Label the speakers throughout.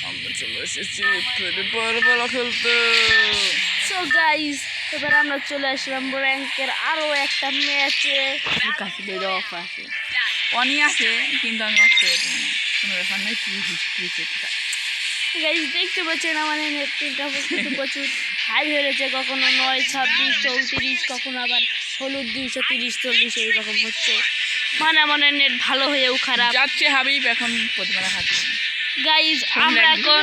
Speaker 1: আমরা চলে এসেছি বড় খেলতে।
Speaker 2: সো গাইস, এবার আমরা চলে আসলাম র্যাঙ্কের আরো একটা ম্যাচে।
Speaker 1: অফ আছে, অনি আছে, কিন্তু আমি অফ করে দিই না, কোনো ব্যাপার নাই।
Speaker 2: গাইস দেখতে পাচ্ছেন আমাদের নেটটা প্রচুর হাই হয়েছে, কখনো 9, 26, 34, কখনো আবার হলুদ 230, 40 এইরকম হচ্ছে। মানে নেট ভালো হয়েও খারাপ
Speaker 1: যাচ্ছে। হাবিব এখন প্রতিমারা খাচ্ছে।
Speaker 2: গাইস আমরা এখন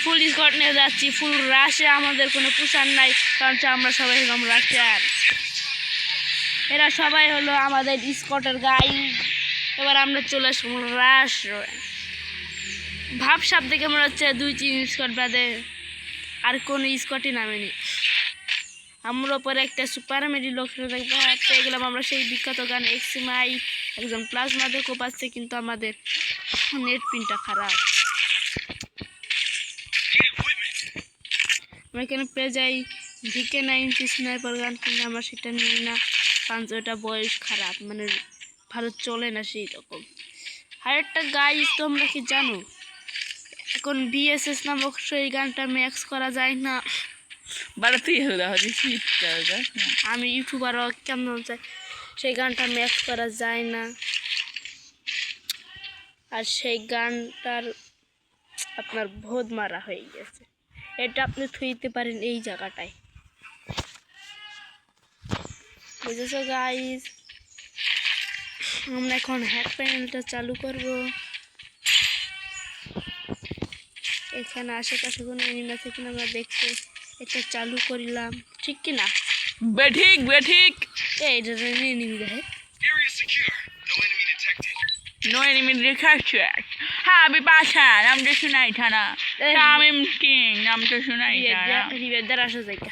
Speaker 2: ফুল স্কোয়াড নিয়ে যাচ্ছি, ফুল রাশে। আমাদের কোনো পুষার নাই, কারণ আমরা সবাই হলাম রাশিয়ার। এরা সবাই হলো আমাদের স্কোয়াডের গাইস। এবার আমরা চলে আসলাম রাশ। ভাবসাব দেখে মনে হচ্ছে 2-3 স্কোয়াড বাদে আর কোনো স্কোয়াডই নামেনি। আমরা পরে একটা সুপার মেডি লোক পেয়ে গেলাম আমরা, সেই বিখ্যাত গান এক্সিমাই একজন প্লাজমাদের কোপাচ্ছে, কিন্তু আমাদের নেট পিনটা খারাপ। আমরা এখানে পেয়ে যাই ভিকে 90 স্নাইপার গান, কিন্তু আমরা সেটা নিই না, কারণ ওটা বয়স খারাপ, মানে ভালো চলে না সেই রকম। আর একটা গাইস তোমরা কি জানো, এখন বিএসএস নামক সেই গানটা ম্যাক্স করা যায় না। আমি ইউটিউবারও কেমন চাই, সেই গানটা ম্যাক্স করা যায় না। আর সেই গানটার আপনার ভোদ মারা হয়ে গেছে, এটা আপনি থুইতে পারেন এই জায়গাটায়, বুঝেছো গাইস? আমরা এখন হ্যাক প্যানেলটা চালু করব। এখানে আশেপাশে কোনো এনিমি আছে কিনা আমরা দেখতে এটা চালু করিলাম, ঠিক কিনা?
Speaker 1: বেঠিক
Speaker 2: এইটা এনিমি দেখে।
Speaker 1: No enemy detected. Happy Pashan, I'm just tonight, Hana. I'm king, I'm just tonight, Hana.
Speaker 2: রিবেদার আসো জায়গা।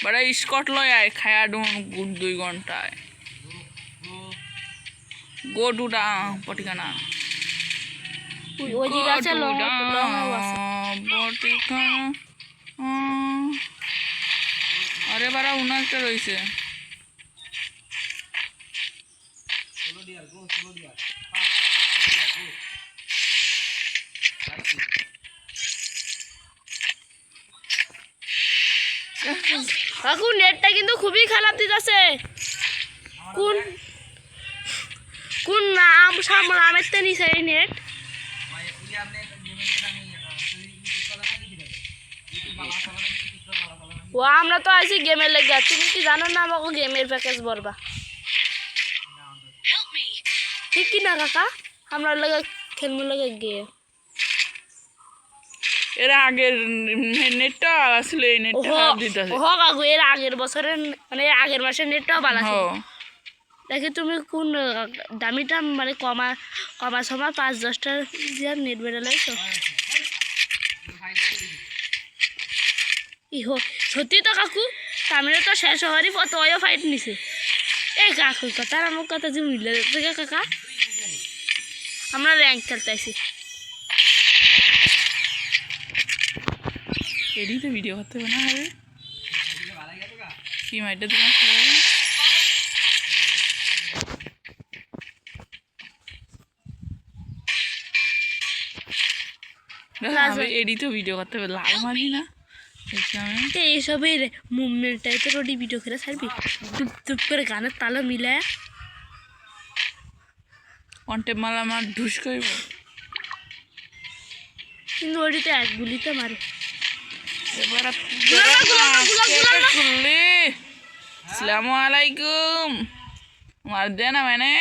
Speaker 1: বড় স্কট লয় আয় খায়া ডুন গুড 2 ঘন্টায় গো টুডা পটিকানা
Speaker 2: ওই দিকে আছে লং আছে
Speaker 1: পটিকানা। আরে বারা উনা একটা রইছে।
Speaker 2: কাকু নেটটা কিন্তু খুবই খারাপ দিতেছে। কোন কোন নাম সামনে আমের তো নিছে এই নেট। ও আমরা তো আছি গেমের লেগে, তুমি কি জানো না আমাকে গেমের প্যাকেজ ভরবা, ঠিক কি না কাকা? আমরা লাগে খেলমু লাগে গিয়ে
Speaker 1: এর আগের নেটটা আসলে এই নেটটা দিতেছে।
Speaker 2: ও কাকু এর আগের বছরের মানে আগের মাসের নেটটাও ভালো ছিল। দেখি তুমি কোন দামিটা মানে কমা সময় 5-10টা নেট বেড়ে লাগছো। ইহো সত্যি তো কাকু, তামিলে তো শেষ হওয়ারই পথ ফাইট নিছে। এই কাকু কথা আর আমার কথা যে মিলে যাচ্ছে কাকা। আমরা র্যাঙ্ক খেলতে আছি।
Speaker 1: এডি তো ভিডিও করতে হবে না হবে কি মাইটা তোমার এডি তো ভিডিও করতে হবে, লাল মারি না
Speaker 2: এইসবের মুভমেন্টটাই তো রোডি ভিডিও করে ছাড়বি, টুপ টুপ করে গানের তালা মিলায়
Speaker 1: কন্টে মালা আমার ঢুস করব,
Speaker 2: কিন্তু ওটিতে এক গুলিতে মারে।
Speaker 1: আসসালামু আলাইকুম মার দে না মানে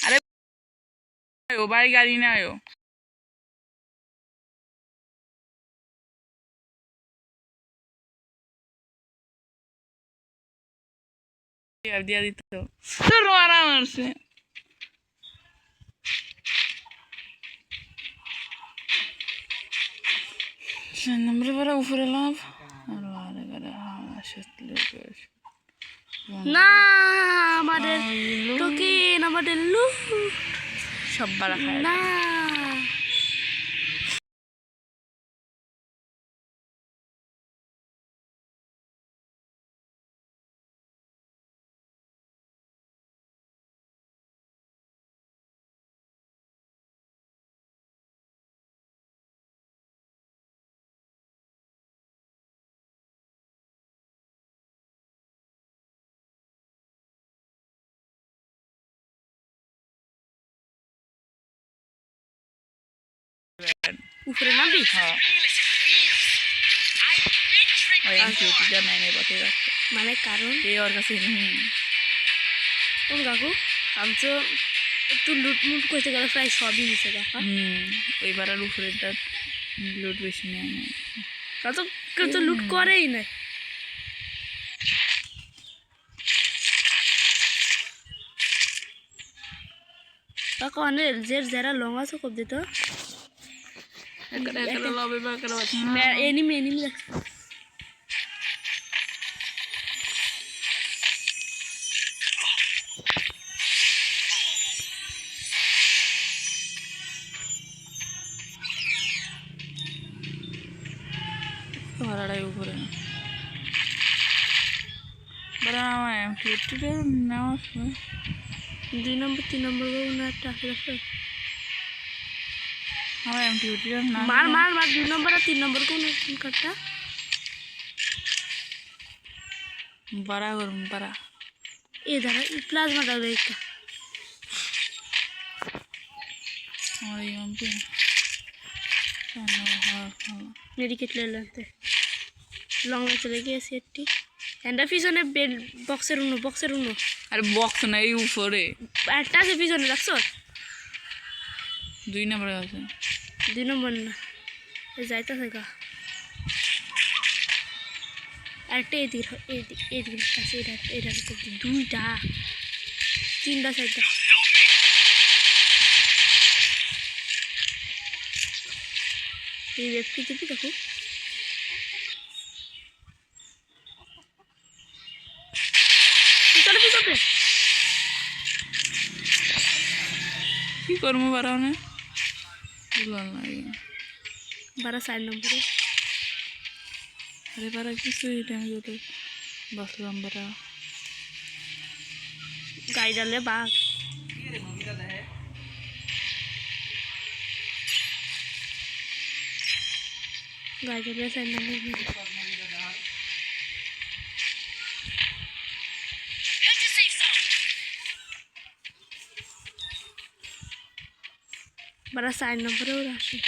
Speaker 1: अरे ओ भाई गाड़ी ना आयो यार दिया दी तो आराम से नंबर पर ऊपर लाभ और वाले करे हाँ शतले
Speaker 2: না আমাদের টোকেন আমাদের লুট
Speaker 1: সব বাড়া খায়
Speaker 2: না উপরে নামবি
Speaker 1: হ্যাঁ ওই ডিউটিটা নাই পথে রাখতে
Speaker 2: মানে কারণ
Speaker 1: এই ওর কাছে
Speaker 2: ও কাকু কাঞ্চো একটু লুটমুট করতে গেলে প্রায় সবই নিচে দেখা
Speaker 1: ওইবার আর উপরেরটা লুট বেশি নেয় না
Speaker 2: কাঞ্চো কেউ তো লুট করেই না কাকু অনেক যারা লং আছে খুব দিত এনিমি দেখছে
Speaker 1: ভাড়াটাই উপরে বড় আমার ডিউটিটা নেওয়ার সময়
Speaker 2: 2 নম্বর 3 নম্বর না একটা আছে দেখো
Speaker 1: আমার ডিউটিটা না
Speaker 2: মার মার মার 2 নম্বর আর 3 নম্বর কোন কাটটা
Speaker 1: बड़ा गरम बड़ा
Speaker 2: इधर प्लाज्मा डाल दे इसका
Speaker 1: और यहाँ पे
Speaker 2: मेडिकेट ले लेते लॉन्ग में चले गए सेट्टी एंड पिछने बेल बॉक्सर उनो
Speaker 1: अरे बॉक्स नहीं ऊपर है
Speaker 2: একটা সে পিছনে রাখছো
Speaker 1: 2 নম্বর আছে
Speaker 2: 2 নম্বর না এই যাইতা থাকা একটা এদিকে আছে এটা দুইটা তিনটা চারটা এই ব্যক্তি দেখি দেখো পিছনে
Speaker 1: কি করবো বারানে বুঝলাম না
Speaker 2: 4 নম্বরে
Speaker 1: अरे बारा किससे टाइम जो तो बस लंबरा
Speaker 2: गाड़ी डाले बाग गाड़ी डाले 4 नंबर में बड़ा 4 नंबर हो रहा है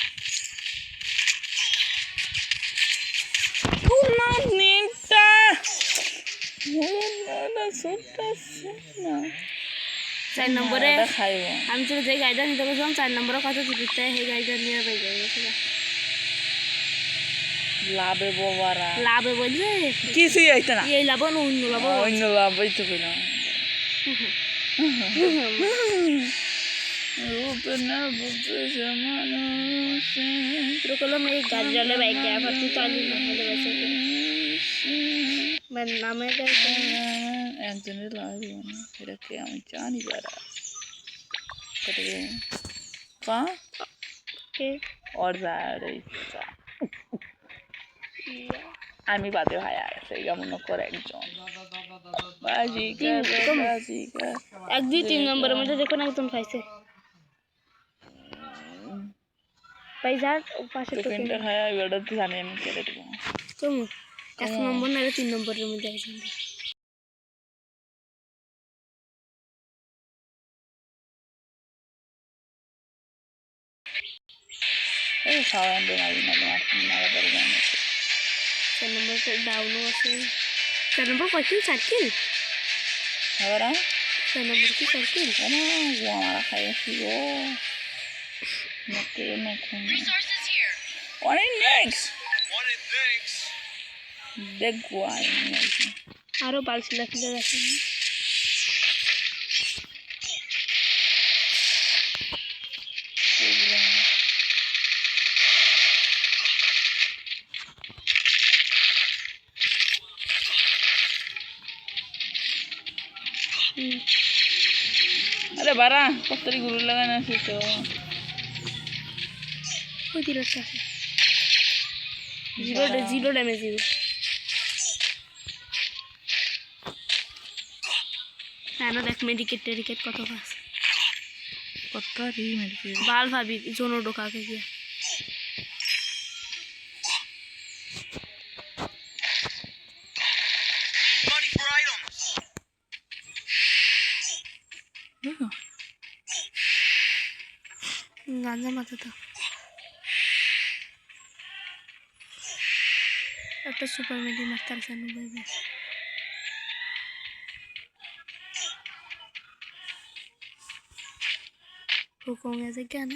Speaker 2: चार नंबर हम जो गाइड नहीं तो 4 नंबर कत दिते हे गाइड निये बाई जाए
Speaker 1: लाभे बोवारा
Speaker 2: लाभे बोलले
Speaker 1: কিছুই হইতো না
Speaker 2: এই লাভ না
Speaker 1: অন্য লাভই তো কইনা রূপনা বুঝে জামানো
Speaker 2: तो कलो मैं गाड़ी डाले बाइक गया पर तू चालू ना हो वैसे मैं नाम है क्या
Speaker 1: একজনে লাগে না এটাকে আমি জানি যারা কত কা
Speaker 2: के
Speaker 1: और যারে ইচ্ছা আমি বাদে ভাই আর সেই কেমন করে একজন বাজিকা
Speaker 2: এক দুই তিন নম্বরের মধ্যে দেখো না একদম খাইছে पैसा पास
Speaker 1: तो पिंड खाया बड़ा तो जाने में चले तो
Speaker 2: तुम 1 नंबर ना 3 नंबर में जाइए
Speaker 1: ए खावन दे ना ना बरगाने
Speaker 2: 4 नंबर पे डाउन हो से 4 नंबर को किल सर्किल
Speaker 1: हमारा
Speaker 2: 4 नंबर की सर्किल
Speaker 1: ना वो हमारा खाया सी वो नके नके What it next? देखो आई नहीं
Speaker 2: आरो बाल सिला फिले रखे
Speaker 1: আরে বাড়া কতরি গুরু লাগানো আছে তো
Speaker 2: ওই তীরটা আছে জিরো ড্যামেজ জিরো হ্যাঁ না দেখ মেডিকেট টেডিকেট কত পাস
Speaker 1: কত রি মেডিকেট
Speaker 2: বাল ভাবি জোনো ঢোকাকে গিয়ে
Speaker 1: দেখো
Speaker 2: গাঞ্জা মাথা তো একটা সুপার মেডি মাস্টার সানু বেবি হুকুম গেছে কেন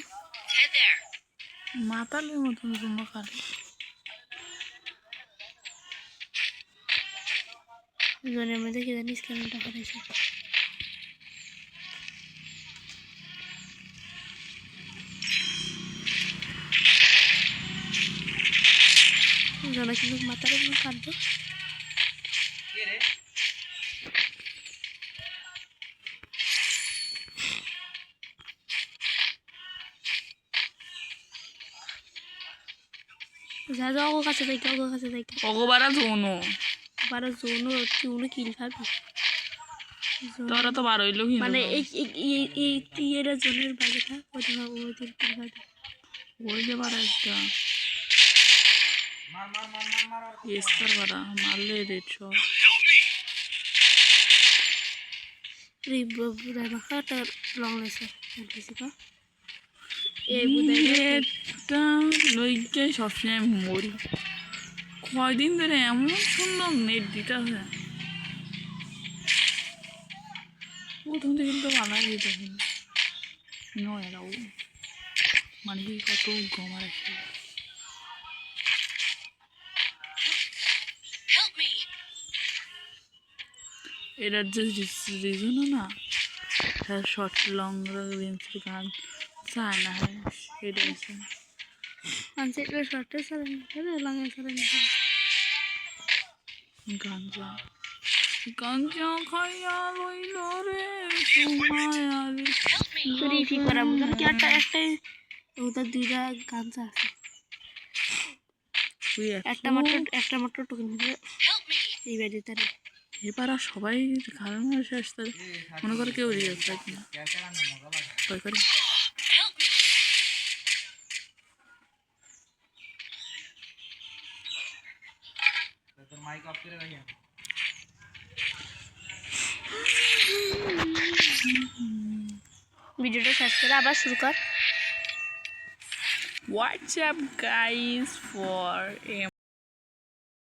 Speaker 1: মাতালের মতন তোমরা খালি
Speaker 2: জনের মধ্যে কি জানিস কেমনটা করেছে জনা কিন্তু মাথার উপর কাটবো যা যা ওর কাছে যাই ওর কাছে যাই
Speaker 1: অগবারা জোনো
Speaker 2: বারো জোনও চুনো কিল খাবি
Speaker 1: তোরা তো বার হইলো কি
Speaker 2: মানে এই এরা জোনের বাইরেটা ওদের ওদের কিল খাবি
Speaker 1: ওই যে বারা একটা এসকার বারা মারলে রেড শট
Speaker 2: বুধাই মাখাটা লং লেছে বেশি কা
Speaker 1: এটা লইকে সবসময় মরি কয়দিন ধরে এমন সুন্দর নেট দিতে আছে প্রথম থেকে কিন্তু ভালো দিতে নয় এরাও মানে কি কত গমার আছে এটার যে রিজনও না হ্যাঁ শর্ট লং রেঞ্জের গান চায় না হ্যাঁ সেটা আছে
Speaker 2: আনসেটে শর্টে সারেন লংয়ে সারেন
Speaker 1: গাঞ্জা গাঞ্জা খাইয়া লইল রে তোমায়ারি
Speaker 2: তোর ইফি করা মতন কি একটাই ওদের দুইটা গাঞ্জা আছে একটা মাত্র টোকেন হলে এই বেডে তারে
Speaker 1: এবার আর সবাই ঘাড় মাসে আসতে মনে করে কেউ রিয়াজ থাকে না ভয় করে
Speaker 2: ভিডিওটা শেষ করে আবার শুরু কর
Speaker 1: What's up guys for